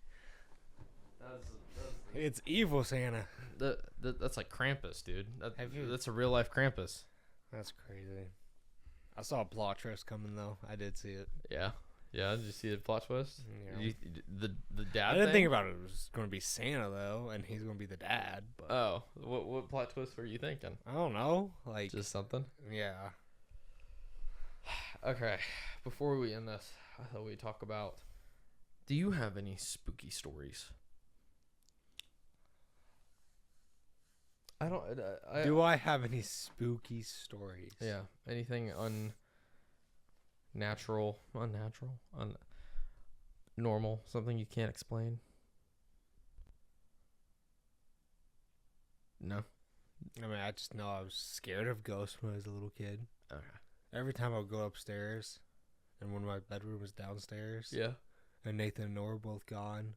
It's evil Santa. That's like Krampus, dude. Have you- That's a real life Krampus. That's crazy. I saw a plot twist coming though. I did see it. Yeah. Yeah, did you see the plot twist? Yeah. The dad I didn't thing? think about it was going to be Santa though, and he's going to be the dad. But Oh, what plot twist were you thinking? I don't know. Like, Just something? yeah. Okay, before we end this, I thought we'd talk about, do you have any spooky stories? I don't. Do I have any spooky stories? Yeah, anything unnatural, normal, something you can't explain? No. I mean, I just know I was scared of ghosts when I was a little kid. Okay. Every time I would go upstairs, and when my bedroom was downstairs, Yeah. and Nathan and Nora were both gone,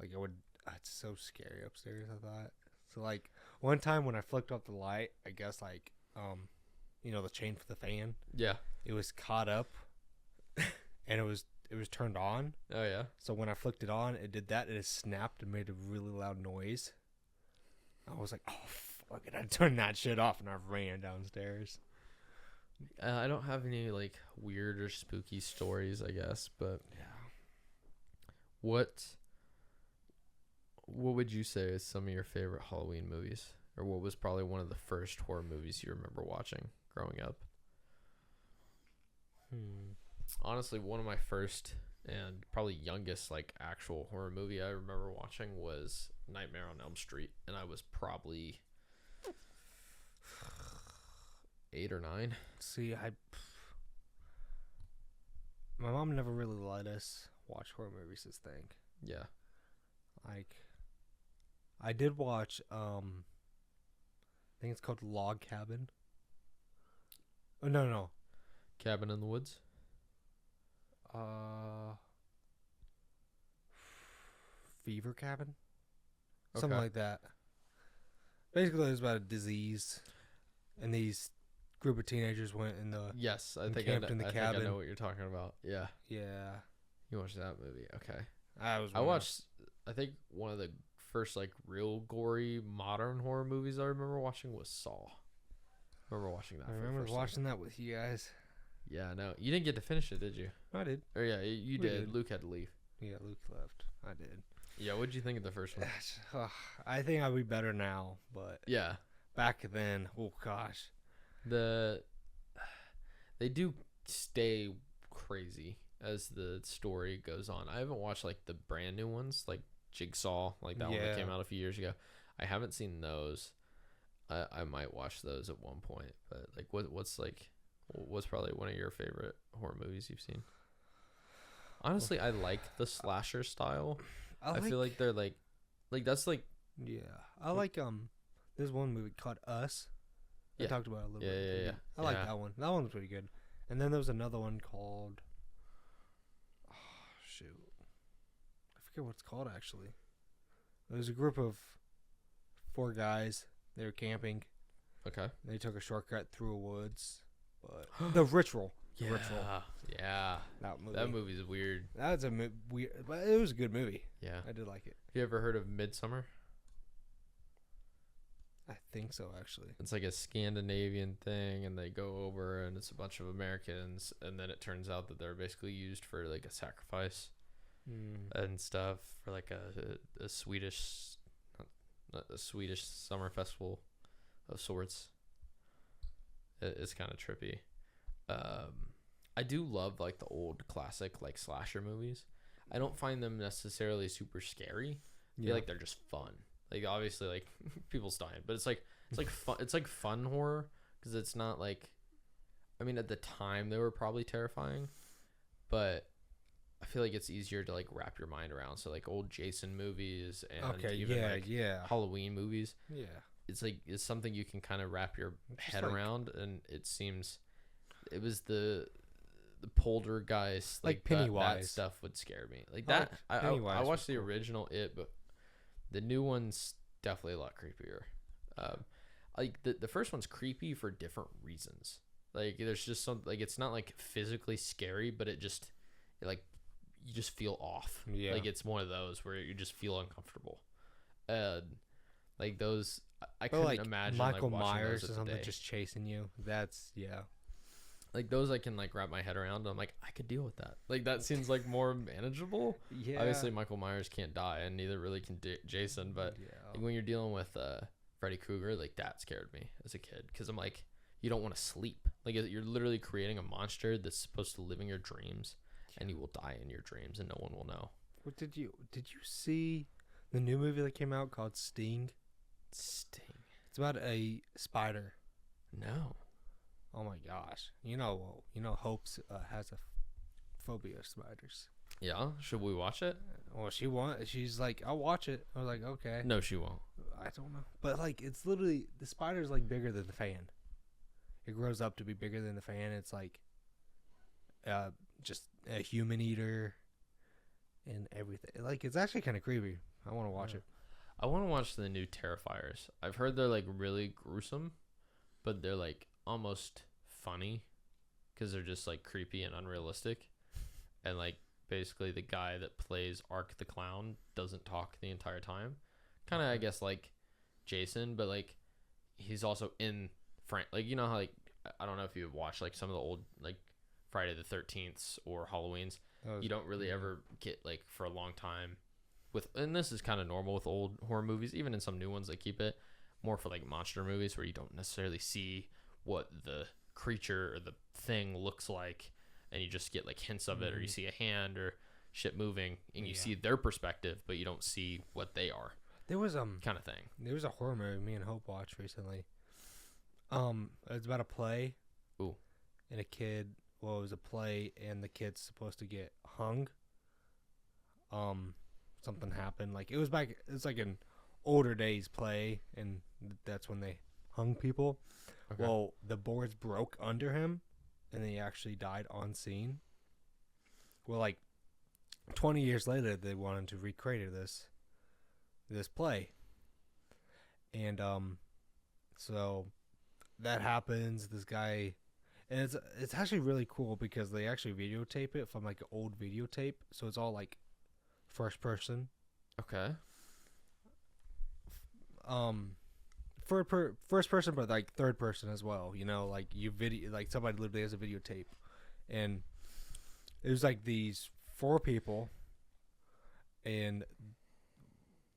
like it's so scary upstairs. I thought so. Like one time when I flicked off the light, I guess like the chain for the fan, Yeah. it was caught up, and it was turned on. Oh yeah. So when I flicked it on, it did that, and it snapped and made a really loud noise. I was like, oh fuck it! I turned that shit off, and I ran downstairs. I don't have any like weird or spooky stories, I guess, but Yeah. what would you say is some of your favorite Halloween movies, or what was probably one of the first horror movies you remember watching growing up? Honestly, one of my first and probably youngest like actual horror movie I remember watching was Nightmare on Elm Street, and I was probably 8 or 9. See, my mom never really let us watch horror movies. This thing, Yeah. like, I did watch. I think it's called Log Cabin. Oh no. Cabin in the Woods. Fever Cabin, something Okay. like that. Basically, it was about a disease, and these group of teenagers went in the Yes, I and think camped in the I think I cabin. know what you're talking about. Yeah. yeah. You watched that movie. Okay. I I watched, I think one of the first like real gory modern horror movies I remember watching was Saw. I remember watching that. I for the remember first time. watching that with you guys. Yeah, no, you didn't get to finish it, did you? I did. Or yeah, you We did. did. Luke had to leave. Yeah, Luke left. I did. Yeah, what did you think of the first one? I think I'd be better now, but Yeah, back then, oh gosh. they do stay crazy as the story goes on. I haven't watched like the brand new ones, like Jigsaw, like that one that came Yeah. out a few years ago. I haven't seen those. I might watch those at one point, but like what's probably one of your favorite horror movies you've seen? Honestly, I like the slasher style. I feel like they're like that's like yeah. I like there's one movie called Us. I Yeah. talked about it a little bit. Yeah. maybe. I like Yeah. that one. That one's pretty good. And then there was another one called shoot. I forget what it's called actually. There's a group of 4 guys. They were camping. okay. They took a shortcut through a woods. But The Ritual. The Ritual. Yeah. That movie. That movie's weird. That's a weird, but it was a good movie. Yeah. I did like it. Have you ever heard of Midsummer? I think so, actually. It's like a Scandinavian thing, and they go over, and it's a bunch of Americans, and then it turns out that they're basically used for like a sacrifice. and stuff for like a Swedish a Swedish summer festival of sorts. It's kind of trippy. I do love like the old classic like slasher movies. I don't find them necessarily super scary. I feel like they're just fun. Like obviously like people's dying, but it's like fun. It's like fun horror because it's not like. I mean, at the time they were probably terrifying, but I feel like it's easier to like wrap your mind around. So like old Jason movies and Halloween movies. Yeah. It's something you can kind of wrap your head like, around, and it seems it was the poltergeist like Pennywise. that stuff would scare me. Like that I watched the original It, but the new one's definitely a lot creepier. Like the first one's creepy for different reasons. Like there's just some like it's not like physically scary, but it like you just feel off. Yeah. Like it's one of those where you just feel uncomfortable. Like those I couldn't like imagine Michael like Myers or something just chasing you. That's like those I can like wrap my head around. I'm like I could deal with that. Like that seems like more manageable. Yeah. Obviously Michael Myers can't die, and neither really can Jason. But like when you're dealing with Freddy Krueger, like that scared me as a kid because I'm like you don't want to sleep. Like you're literally creating a monster that's supposed to live in your dreams, and you will die in your dreams, and no one will know. What did you see the new movie that came out called Sting? Sting. It's about a spider. No. Oh my gosh. You know Hope's has a phobia of spiders. Yeah. Should we watch it? Well, she's like, I'll watch it. I was like, okay. No, she won't. I don't know. But like, it's literally the spider's like bigger than the fan. It grows up to be bigger than the fan. It's like, just a human eater, and everything. Like it's actually kind of creepy. I want to watch it. I want to watch the new Terrifiers. I've heard they're like really gruesome, but they're like almost funny because they're just like creepy and unrealistic. And like basically the guy that plays Ark the Clown doesn't talk the entire time. Kind of, I guess, like Jason, but like he's also in like you know how like I don't know if you've watched like some of the old like Friday the 13th or Halloween's. You don't really ever get like for a long time and this is kind of normal with old horror movies, even in some new ones they keep it more for like monster movies where you don't necessarily see what the creature or the thing looks like, and you just get like hints of it, or you see a hand or shit moving and you see their perspective, but you don't see what they are. There was kind of thing. There was a horror movie me and Hope watched recently. It's about a play. Ooh. And a kid. Well, it was a play, and the kid's supposed to get hung. Something happened. Like it was like an older days play, and that's when they hung people. Okay. Well, the boards broke under him, and he actually died on scene. Well, like 20 years later, they wanted to recreate this play, and so that happens. This guy, and it's actually really cool because they actually videotape it from like an old videotape, so it's all like first person. Okay. First person, but like third person as well. You know, like like somebody literally has a videotape, and it was like these 4 people, and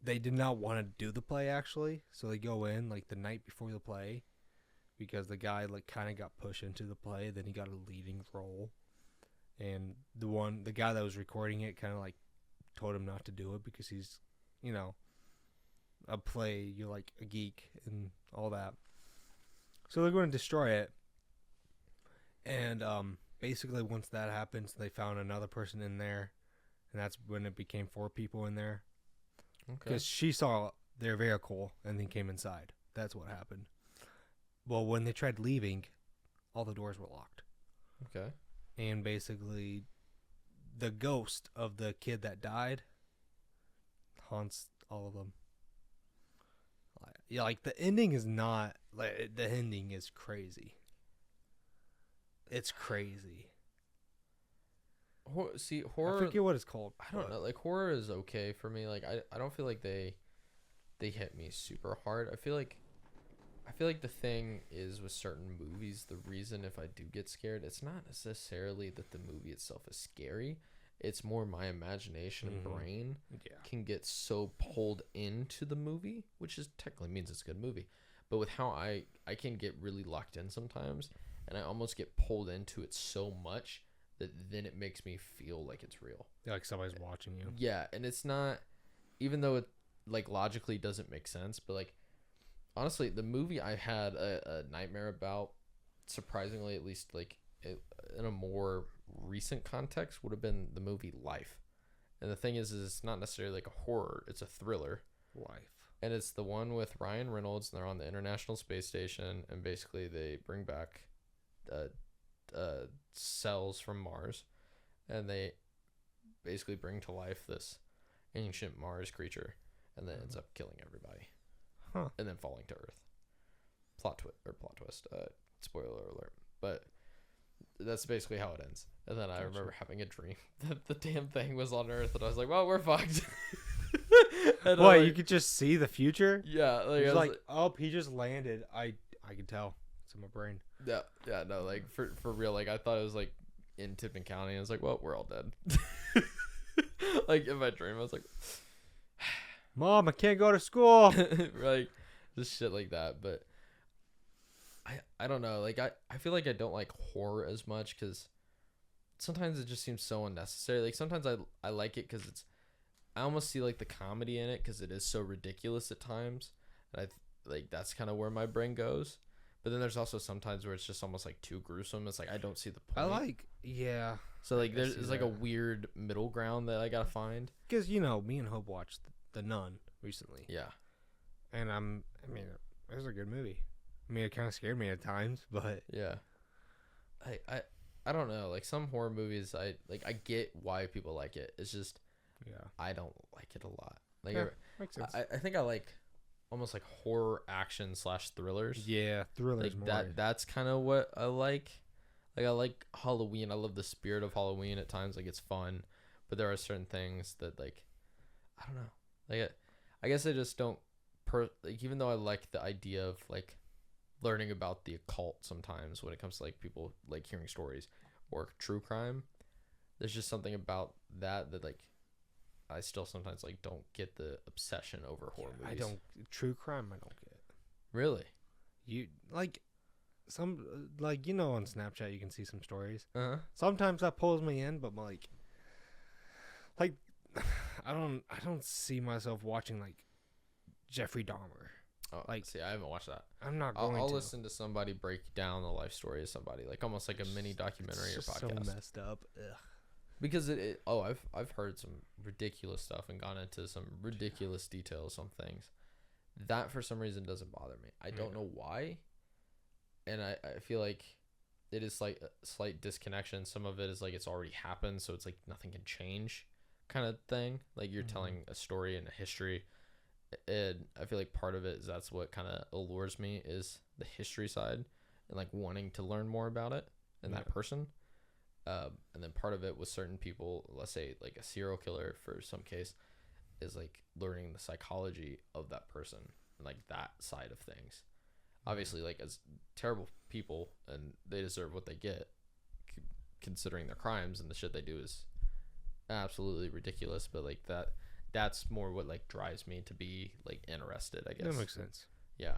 they did not want to do the play actually, so they go in like the night before the play, because the guy like kind of got pushed into the play, then he got a leading role, and the guy that was recording it kind of like told him not to do it because he's, you know, a play, you're like a geek and all that. So they're going to destroy it. And basically once that happens, they found another person in there, and that's when it became 4 people in there. Okay. Because she saw their vehicle and then came inside. That's what happened. Well, when they tried leaving, all the doors were locked. Okay. And basically the ghost of the kid that died haunts all of them. Yeah, like the ending is not like the ending is crazy. It's crazy. See, horror. I forget what it's called. I don't know. Like horror is okay for me. Like I don't feel like they hit me super hard. I feel like the thing is with certain movies, the reason if I do get scared, it's not necessarily that the movie itself is scary. It's more my imagination and brain Yeah. can get so pulled into the movie, which is technically means it's a good movie. But with how I can get really locked in sometimes, and I almost get pulled into it so much that then it makes me feel like it's real. Like somebody's watching you. Yeah, and it's not, even though it like logically doesn't make sense, but like honestly, the movie I had a nightmare about, surprisingly, at least like in a more recent context, would have been the movie Life. And the thing is it's not necessarily like a horror, it's a thriller. Life. And it's the one with Ryan Reynolds, and they're on the International Space Station, and basically they bring back cells from Mars, and they basically bring to life this ancient Mars creature, and then ends up killing everybody, and then falling to Earth. Plot twist. Spoiler alert. But that's basically how it ends. And then I remember having a dream that the damn thing was on Earth, and I was like, "Well, we're fucked." And what, you could just see the future? Yeah, He's like, oh, he just landed. I could tell. It's in my brain. Yeah, no, like for real. Like I thought it was like in Tipton County. And I was like, well, we're all dead. Like in my dream, I was like, Mom, I can't go to school. like just shit like that. But I don't know. Like I feel like I don't like horror as much because sometimes it just seems so unnecessary. Like sometimes I like it because I almost see like the comedy in it because it is so ridiculous at times. And like that's kind of where my brain goes. But then there's also sometimes where it's just almost like too gruesome. It's like I don't see the point. Yeah. So like there's like a weird middle ground that I gotta find. Because me and Hope watched The Nun recently. Yeah. And I mean, it was a good movie. I mean, it kind of scared me at times, but yeah. I don't know. Like some horror movies, I get why people like it. It's just I don't like it a lot. Like makes sense. I think I like almost like horror action / thrillers. Yeah, thrillers like more. that's kind of what I like. Like I like Halloween. I love the spirit of Halloween at times. Like it's fun, but there are certain things that like I don't know. Like I guess I just don't like, even though I like the idea of like learning about the occult sometimes when it comes to like people like hearing stories or true crime, there's just something about that like I still sometimes like don't get the obsession over horror movies. True crime I don't get. Really? You like some like on Snapchat you can see some stories. Sometimes that pulls me in, but like I don't see myself watching like Jeffrey Dahmer. Oh, like see, I haven't watched that. I'm not going I'll to. listen to somebody break down the life story of somebody, like almost like a mini documentary or podcast. So messed up. Ugh. Because I've heard some ridiculous stuff and gone into some ridiculous details on things. That for some reason doesn't bother me. I don't know why. And I feel like it is like a slight disconnection. Some of it is like it's already happened, so it's like nothing can change kind of thing. Like you're telling a story and a history. And I feel like part of it is that's what kind of allures me is the history side and like wanting to learn more about it and that person. And then part of it with certain people, let's say like a serial killer for some case, is like learning the psychology of that person and like that side of things. Obviously, like as terrible people, and they deserve what they get, considering their crimes and the shit they do is absolutely ridiculous. But like that's more what like drives me to be like interested, I guess. That makes sense. Yeah.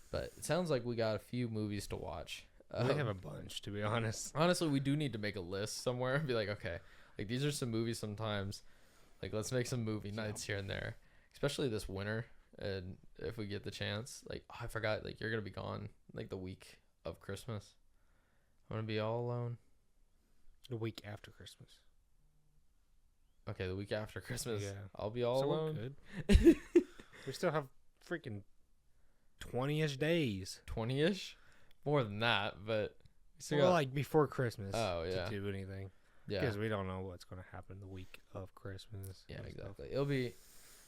But it sounds like we got a few movies to watch. We have a bunch, to be honest. Honestly, we do need to make a list somewhere and be like, okay, like these are some movies sometimes. Like let's make some movie nights here and there, especially this winter. And if we get the chance, like I forgot, like you're gonna be gone like the week of Christmas. I'm gonna be all alone. The week after Christmas. Okay, the week after Christmas. Yeah. I'll be all alone. Good. We still have freaking 20-ish days. 20-ish? More than that, but like before Christmas. Oh, yeah. To do anything. Yeah. Because we don't know what's going to happen the week of Christmas. Yeah, exactly. It'll be.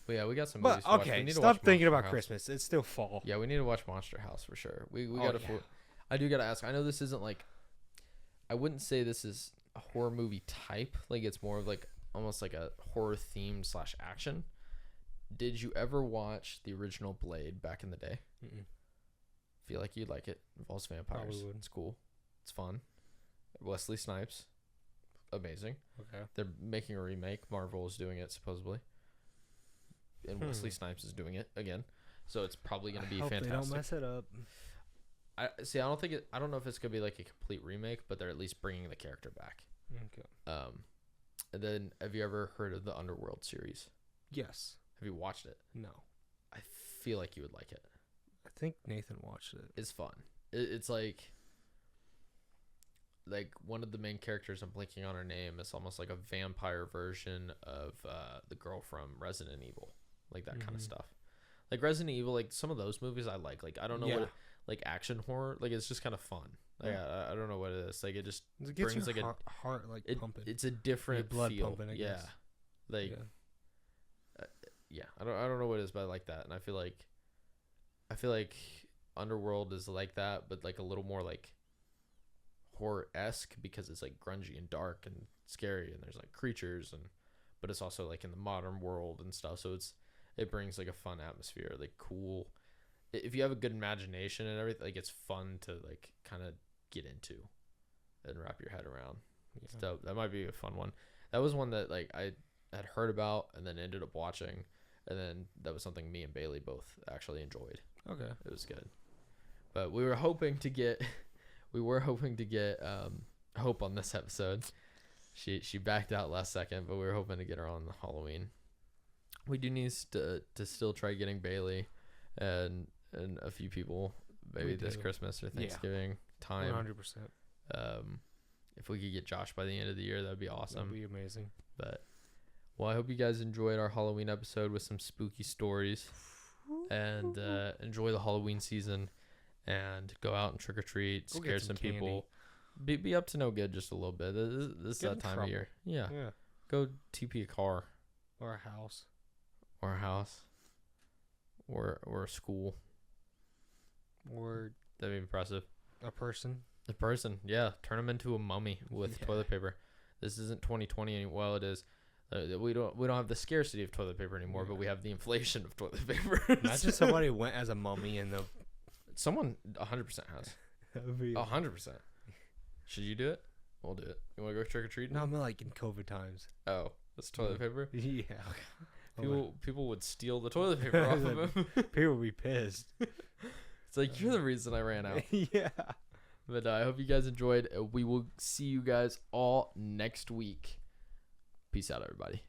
But yeah, we got some. But okay, stop thinking about Christmas. It's still fall. Yeah, we need to watch Monster House for sure. We gotta. Yeah. I do gotta ask. I know this isn't like. I wouldn't say this is a horror movie type. Like it's more of like almost like a horror themed / action. Did you ever watch the original Blade back in the day? Mm-mm. Feel like you'd like it. Involves vampires. It's cool. It's fun. Wesley Snipes. amazing. Okay. They're making a remake. Marvel is doing it supposedly, and Wesley Snipes is doing it again. So it's probably going to be fantastic. They don't mess it up. I don't think I don't know if it's going to be like a complete remake, but they're at least bringing the character back. Okay. And then have you ever heard of the Underworld series? Yes. Have you watched it? No. I feel like you would like it. I think Nathan watched it. It's fun. It's like one of the main characters, I'm blanking on her name, is almost like a vampire version of the girl from Resident Evil, like that kind of stuff. Like Resident Evil, like some of those movies I like. Like I don't know what like action horror, like it's just kind of fun. Like I don't know what it is. Like it just gets brings your like heart like pumping. It's a different blood feel. pumping, I guess. Like I don't know what it is, but I like that, and I feel like Underworld is like that, but like a little more like horror-esque because it's like grungy and dark and scary, and there's like creatures, but it's also like in the modern world and stuff, so it brings like a fun atmosphere, like cool. If you have a good imagination and everything, like it's fun to like kind of get into and wrap your head around. So that might be a fun one. That was one that like I had heard about and then ended up watching, and then that was something me and Bailey both actually enjoyed. Okay. It was good. But we were hoping to get Hope on this episode. She backed out last second, but we were hoping to get her on the Halloween. We do need to still try getting Bailey and a few people maybe this Christmas or Thanksgiving time. 100%. If we could get Josh by the end of the year, that'd be awesome. That'd be amazing. But well, I hope you guys enjoyed our Halloween episode with some spooky stories, and enjoy the Halloween season, and go out and trick or treat, scare some people, be up to no good just a little bit. This is that time of year. Yeah. Go TP a car, or a house, or a school, or that'd be impressive. A person. Yeah. Turn them into a mummy with toilet paper. This isn't 2020 anymore. Well, it is. We don't have the scarcity of toilet paper anymore, but we have the inflation of toilet paper. Imagine somebody went as a mummy and someone 100% has. 100%. Should you do it? We'll do it. You want to go trick or treating? No, I'm like in COVID times. Oh, that's toilet paper. Yeah. People would steal the toilet paper off of him. People would be pissed. It's like you're the reason I ran out. Yeah. But I hope you guys enjoyed. We will see you guys all next week. Peace out, everybody.